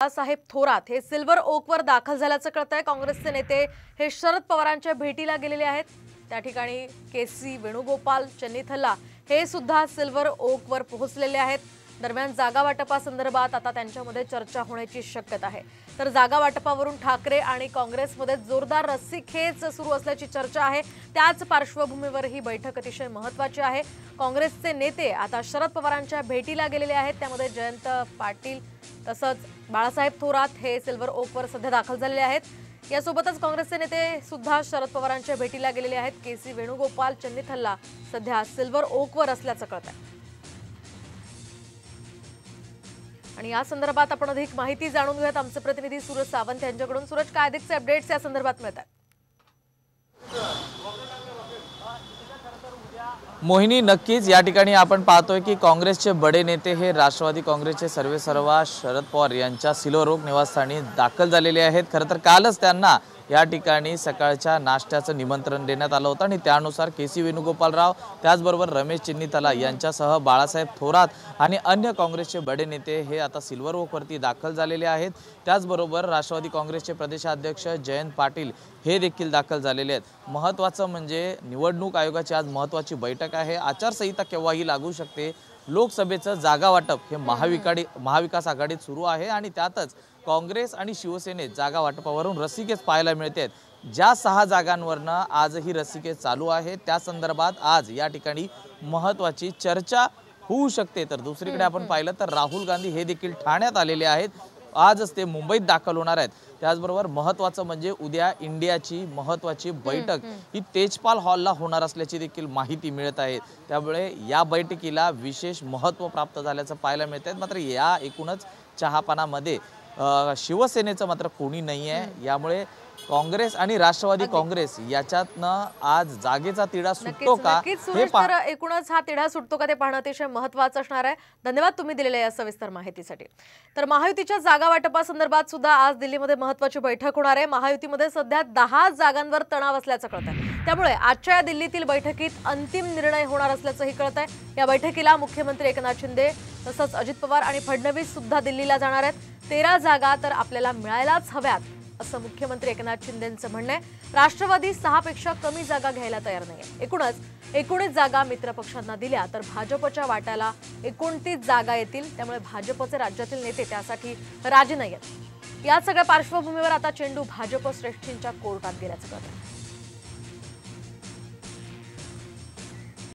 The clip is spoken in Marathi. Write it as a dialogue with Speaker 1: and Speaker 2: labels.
Speaker 1: बाळासाहेब थोरात हे सिल्वर ओकवर दाखल झाल्याचं कळतंय। काँग्रेसचे नेते हे शरद पवारांच्या भेटीला गेलेले आहेत। त्या ठिकाणी केसी वेणुगोपाल चन्नीथला हे सुद्धा सिल्वर ओकवर पोहोचलेले आहेत। दरम्यान जागा वाटपासंदर्भात आता त्यांच्यामध्ये चर्चा होण्याची शक्यता आहे। तर जागा वाटपावरून ठाकरे आणि काँग्रेसमध्ये जोरदार रस्सीखेच सुरू असल्याची चर्चा आहे। त्याच पार्श्वभूमीवर ही बैठक अतिशय महत्त्वाची आहे। काँग्रेसचे नेते आता शरद पवारांच्या भेटीला गेलेले आहेत। त्यामध्ये जयंत पाटील तसंच बाळासाहेब थोरात हे सिल्वर ओकवर सध्या दाखल झालेले आहेत। यासोबतच काँग्रेसचे नेते सुद्धा शरद पवारांच्या भेटीला गेलेले आहेत। केसी वेणुगोपाल चन्नीथला सध्या सिल्वर ओकवर असल्याचं कळतंय। आणि या संदर्भात आपण अधिक माहिती जाणून घेऊयात आमचे प्रतिनिधी सूरज सावंत यांच्याकडून। सूरज, काय अधिकचे अपडेट्स या संदर्भात मिळतात?
Speaker 2: मोहिनी, नक्कीच या ठिकाणी आपण पाहतोय की काँग्रेसचे बडे नेते हे राष्ट्रवादी काँग्रेसचे सर्वेसर्वा शरद पवार यांच्या सिल्वर ओक निवासस्थानी दाखल झालेले आहेत। खरं तर कालच त्यांना या ठिकाणी सकाळच्या नाश्त्याचं निमंत्रण देण्यात आलं होतं आणि त्यानुसार केसी वेणुगोपालराव त्याचबरोबर रमेश चन्नीथला यांच्यासह बाळासाहेब थोरात आणि अन्य काँग्रेसचे बडे नेते हे आता सिल्वर ओकवरती दाखल झालेले आहेत। त्याचबरोबर राष्ट्रवादी काँग्रेसचे प्रदेशाध्यक्ष जयंत पाटील हे देखील दाखल झालेले आहेत। महत्त्वाचं म्हणजे निवडणूक आयोगाची आज महत्त्वाची बैठक आहे। आचारसंहिता केव्हाही लागू शकते। लोकसभेचं जागा वाटप हे महाविकास आघाडीत सुरू आहे आणि त्यातच काँग्रेस आणि शिवसेनेत जागा वाटपावरून रस्सीखेच पाहायला मिळते। ज्या 6 जागांवरनं आजही रस्सीखेच चालू आहे त्या संदर्भात आज या ठिकाणी महत्त्वाची चर्चा होऊ शकते। तर दुसरीकडे आपण पाहिलं तर राहुल गांधी हे देखील ठाण्यात आलेले आहेत। आजच ते मुंबईत दाखल होणार आहेत। त्याचबरोबर महत्त्वाचं म्हणजे उद्या इंडियाची महत्त्वाची बैठक ही तेजपाल हॉलला होणार असल्याची देखील माहिती मिळत आहे। त्यामुळे या बैठकीला विशेष महत्त्व प्राप्त झाल्याचं पाहायला मिळत आहे। मात्र या एकूणच चहापानामध्ये शिवसेनेचं मात्र कोणी नाही आहे। यामुळे काँग्रेस आणि राष्ट्रवादी काँग्रेस याच्यातनं आज जागेचा तिढा सुटतो का
Speaker 1: हे एकूणच हा तिढा सुटतो का ते पाहणं अतिशय महत्त्वाचं असणार आहे। धन्यवाद तुम्ही दिलेल्या या सविस्तर माहितीसाठी। तर महायुतीच्या जागा वाटपासंदर्भात सुद्धा आज दिल्लीमध्ये महत्त्वाची बैठक होणार आहे। महायुतीमध्ये सध्या 10 जागांवर तणाव असल्याचं कळतंय। त्यामुळे आजच्या या दिल्लीतील बैठकीत अंतिम निर्णय होणार असल्याचंही कळतंय। या बैठकीला मुख्यमंत्री एकनाथ शिंदे तसंच अजित पवार आणि फडणवीस सुद्धा दिल्लीला जाणार आहेत। 13 जागा तर आपल्याला मिळायलाच हव्यात असं मुख्यमंत्री एकनाथ शिंदेंचं म्हणणं आहे। राष्ट्रवादी 6 पेक्षा कमी जागा घ्यायला तयार नाहीये। एकूणच 19 जागा मित्र पक्षांना दिल्या तर भाजपच्या वाट्याला 29 जागा येतील। त्यामुळे भाजपचे राज्यातील नेते त्यासाठी राजी नाहीयेत। या सगळ्या पार्श्वभूमीवर आता चेंडू भाजप श्रेष्ठींच्या कोर्टात गेल्याचं कळतंय।